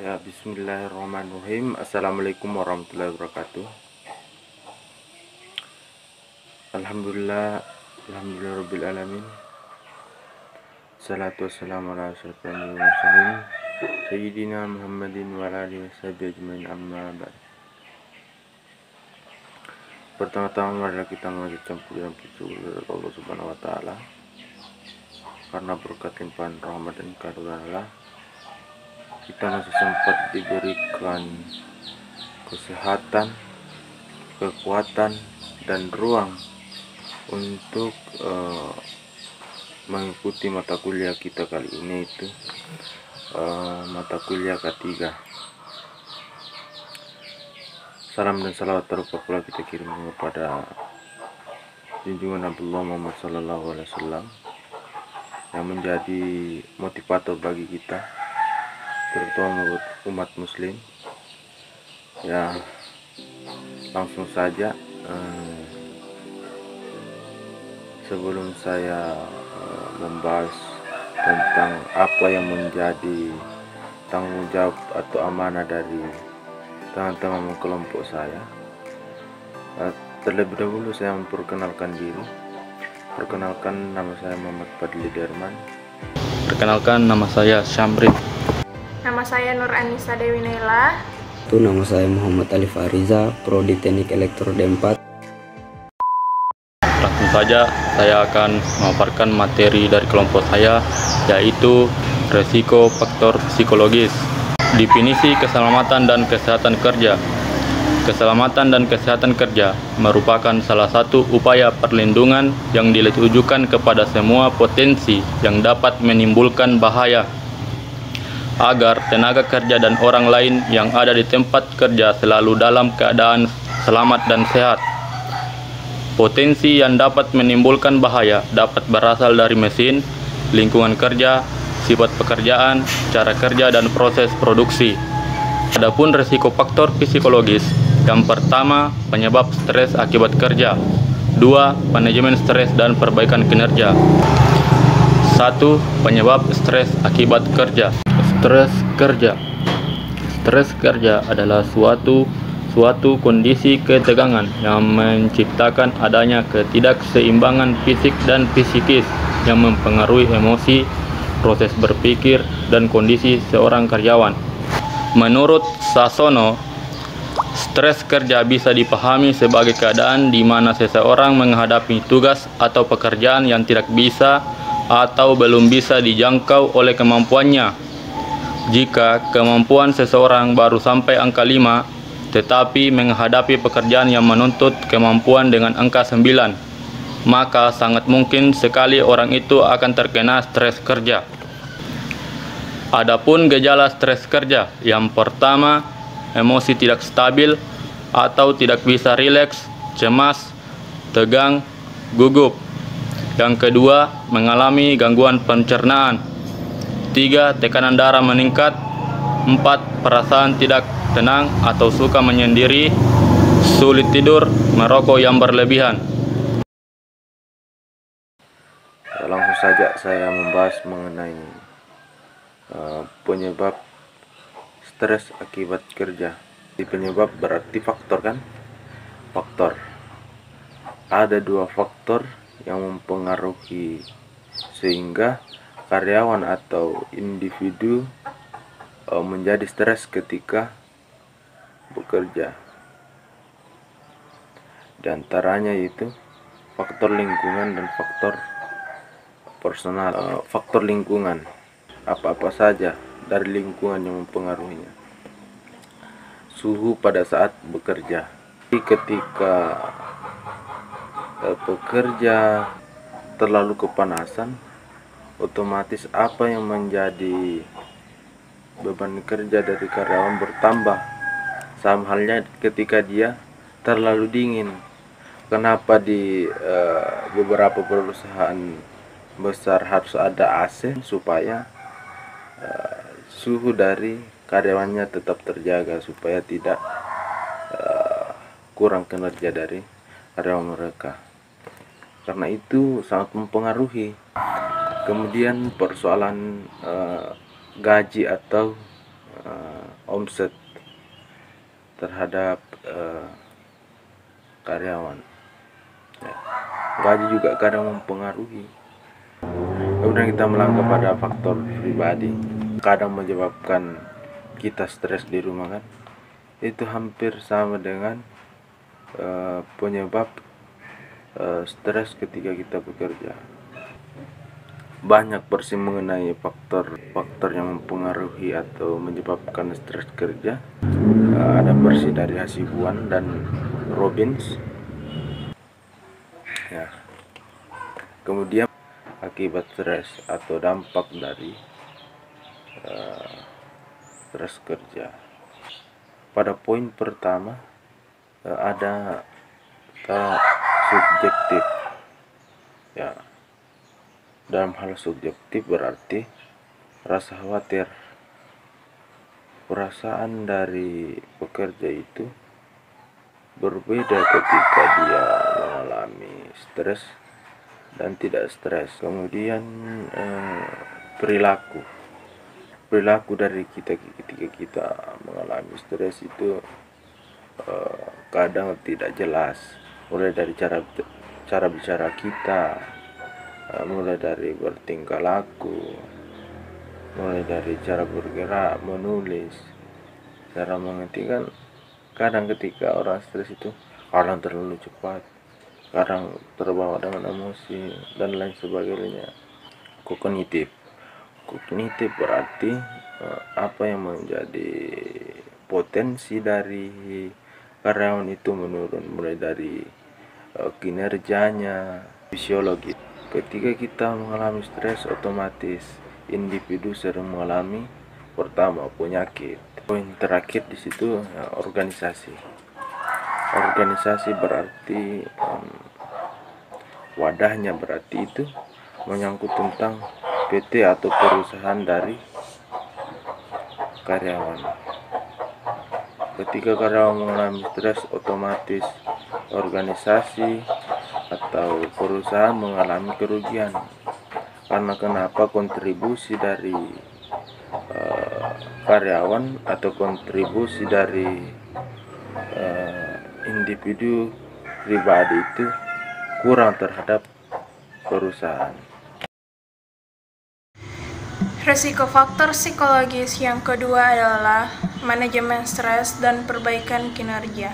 Ya, bismillahirrahmanirrahim. Assalamualaikum warahmatullahi wabarakatuh. Alhamdulillah rabbil alamin. Salatu wassalamu ala asyrafil mursalin sayyidina Muhammadin wa ala alihi washabihi ajmain, amma ba'd. Pertama-tama marilah kita mengucapkan pujian kepada Allah Subhanahu wa taala, karena berkat limpahan rahmat dan karunia Allah kita masih sempat diberikan kesehatan, kekuatan, dan ruang untuk mengikuti mata kuliah kita kali ini, itu mata kuliah K3. Salam dan salawat terupah pula kita kirim kepada junjungan Nabiullah Muhammad SAW yang menjadi motivator bagi kita, terutama umat muslim. Ya, langsung saja, sebelum saya membahas tentang apa yang menjadi tanggung jawab atau amanah dari teman-teman kelompok saya, terlebih dahulu saya memperkenalkan diri. Perkenalkan, nama saya Muhammad Fadli Derman. Perkenalkan, nama saya Syamrin. Nama saya Nur Anissa Dewi Naila. Nama saya Muhammad Alif Ariza, Prodi Teknik Elektro D4. Langsung saja saya akan memaparkan materi dari kelompok saya, yaitu resiko faktor psikologis. Definisi keselamatan dan kesehatan kerja. Keselamatan dan kesehatan kerja merupakan salah satu upaya perlindungan yang ditujukan kepada semua potensi yang dapat menimbulkan bahaya, agar tenaga kerja dan orang lain yang ada di tempat kerja selalu dalam keadaan selamat dan sehat. Potensi yang dapat menimbulkan bahaya dapat berasal dari mesin, lingkungan kerja, sifat pekerjaan, cara kerja, dan proses produksi. Adapun risiko faktor psikologis, yang pertama, penyebab stres akibat kerja. 2. Manajemen stres dan perbaikan kinerja. 1. Penyebab stres akibat kerja. Stres kerja. Stres kerja adalah suatu kondisi ketegangan yang menciptakan adanya ketidakseimbangan fisik dan psikis yang mempengaruhi emosi, proses berpikir, dan kondisi seorang karyawan. Menurut Sasono, stres kerja bisa dipahami sebagai keadaan di mana seseorang menghadapi tugas atau pekerjaan yang tidak bisa atau belum bisa dijangkau oleh kemampuannya. Jika kemampuan seseorang baru sampai angka 5, tetapi menghadapi pekerjaan yang menuntut kemampuan dengan angka 9, maka sangat mungkin sekali orang itu akan terkena stres kerja. Adapun gejala stres kerja, yang pertama, emosi tidak stabil atau tidak bisa rileks, cemas, tegang, gugup. Yang kedua, mengalami gangguan pencernaan. 3. Tekanan darah meningkat. 4. Perasaan tidak tenang atau suka menyendiri, sulit tidur, merokok yang berlebihan. Langsung saja saya membahas mengenai penyebab stres akibat kerja. Di penyebab berarti faktor, kan? Faktor. Ada 2 faktor yang mempengaruhi sehingga karyawan atau individu menjadi stres ketika bekerja. Di antaranya yaitu faktor lingkungan dan faktor personal. Faktor lingkungan, apa-apa saja dari lingkungan yang mempengaruhinya. Suhu pada saat bekerja. Ketika pekerja terlalu kepanasan, otomatis apa yang menjadi beban kerja dari karyawan bertambah. Sama halnya ketika dia terlalu dingin. Kenapa di beberapa perusahaan besar harus ada AC supaya suhu dari karyawannya tetap terjaga, supaya tidak kurang kinerja dari karyawan mereka. Karena itu sangat mempengaruhi. Kemudian persoalan gaji atau omset terhadap karyawan. Ya. Gaji juga kadang mempengaruhi. Kemudian kita melangkah pada faktor pribadi, kadang menyebabkan kita stres di rumah kan. Itu hampir sama dengan penyebab stres ketika kita bekerja. Banyak versi mengenai faktor yang mempengaruhi atau menyebabkan stres kerja. Ada versi dari Hasibuan dan Robbins. Ya. Kemudian akibat stres atau dampak dari stres kerja. Pada poin pertama ada subjektif. Ya. Dalam hal subjektif berarti rasa khawatir. Perasaan dari pekerja itu berbeda ketika dia mengalami stres dan tidak stres. Kemudian perilaku dari kita ketika kita mengalami stres itu kadang tidak jelas, mulai dari cara bicara kita, mulai dari bertingkah laku, mulai dari cara bergerak, menulis, cara mengerti kan. Kadang ketika orang stres itu kadang terlalu cepat, kadang terbawa dengan emosi dan lain sebagainya. Kognitif berarti apa yang menjadi potensi dari karyawan itu menurun, mulai dari kinerjanya. Fisiologi, ketika kita mengalami stres otomatis individu sering mengalami pertama penyakit. Poin terakhir di situ organisasi berarti wadahnya, berarti itu menyangkut tentang PT atau perusahaan dari karyawan. Ketika karyawan mengalami stres otomatis organisasi atau perusahaan mengalami kerugian. Karena kenapa? Kontribusi dari karyawan atau kontribusi dari individu pribadi itu kurang terhadap perusahaan. Resiko faktor psikologis yang kedua adalah manajemen stres dan perbaikan kinerja.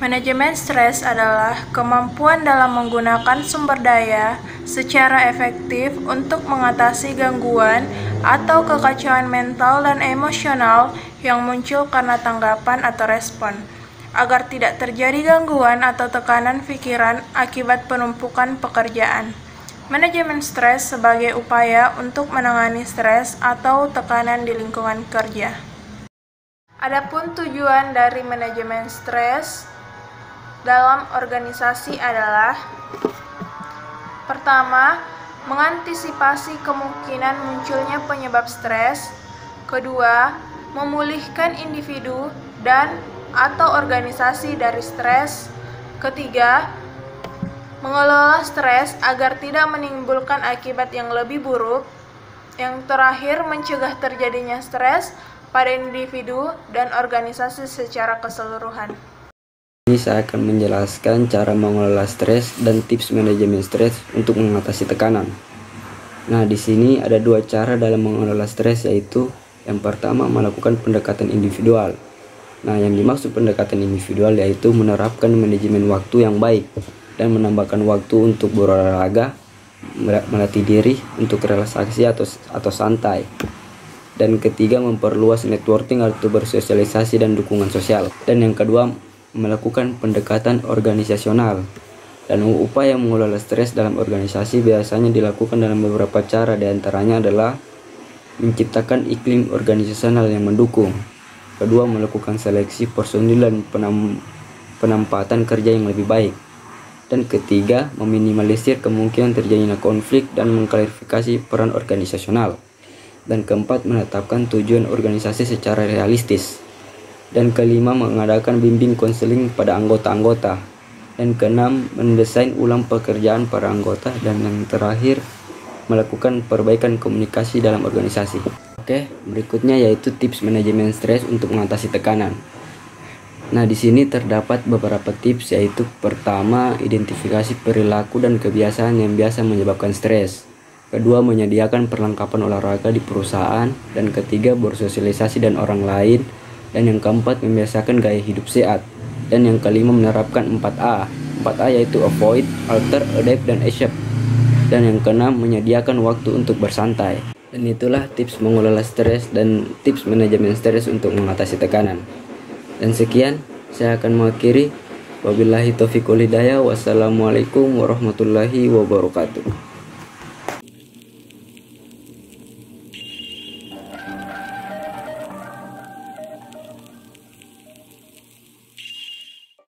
Manajemen stres adalah kemampuan dalam menggunakan sumber daya secara efektif untuk mengatasi gangguan atau kekacauan mental dan emosional yang muncul karena tanggapan atau respon, agar tidak terjadi gangguan atau tekanan pikiran akibat penumpukan pekerjaan. Manajemen stres sebagai upaya untuk menangani stres atau tekanan di lingkungan kerja. Adapun tujuan dari manajemen stres dalam organisasi adalah: pertama, mengantisipasi kemungkinan munculnya penyebab stres. Kedua, memulihkan individu dan atau organisasi dari stres. Ketiga, mengelola stres agar tidak menimbulkan akibat yang lebih buruk. Yang terakhir, mencegah terjadinya stres pada individu dan organisasi secara keseluruhan. Ini saya akan menjelaskan cara mengelola stres dan tips manajemen stres untuk mengatasi tekanan. Nah, di sini ada dua cara dalam mengelola stres, yaitu yang pertama melakukan pendekatan individual. Nah, yang dimaksud pendekatan individual yaitu menerapkan manajemen waktu yang baik dan menambahkan waktu untuk berolahraga, melatih diri untuk relaksasi atau santai. Dan ketiga, memperluas networking atau bersosialisasi dan dukungan sosial. Dan yang kedua, melakukan pendekatan organisasional. Dan upaya mengelola stres dalam organisasi biasanya dilakukan dalam beberapa cara, diantaranya adalah menciptakan iklim organisasional yang mendukung. Kedua, melakukan seleksi personil dan penempatan kerja yang lebih baik. Dan ketiga, meminimalisir kemungkinan terjadinya konflik dan mengklarifikasi peran organisasional. Dan keempat, menetapkan tujuan organisasi secara realistis. Dan kelima, mengadakan bimbing konseling pada anggota-anggota. Dan keenam, mendesain ulang pekerjaan para anggota. Dan yang terakhir, melakukan perbaikan komunikasi dalam organisasi. Oke, berikutnya yaitu tips manajemen stres untuk mengatasi tekanan. Nah, di sini terdapat beberapa tips, yaitu pertama, identifikasi perilaku dan kebiasaan yang biasa menyebabkan stres. Kedua, menyediakan perlengkapan olahraga di perusahaan. Dan ketiga, bersosialisasi dengan orang lain. Dan yang keempat, membiasakan gaya hidup sehat. Dan yang kelima, menerapkan 4A. 4A yaitu avoid, alter, adapt, dan accept. Dan yang keenam, menyediakan waktu untuk bersantai. Dan itulah tips mengelola stres dan tips manajemen stres untuk mengatasi tekanan. Dan sekian, saya akan mengakhiri. Wabillahi taufiq wal hidayah. Wassalamualaikum warahmatullahi wabarakatuh.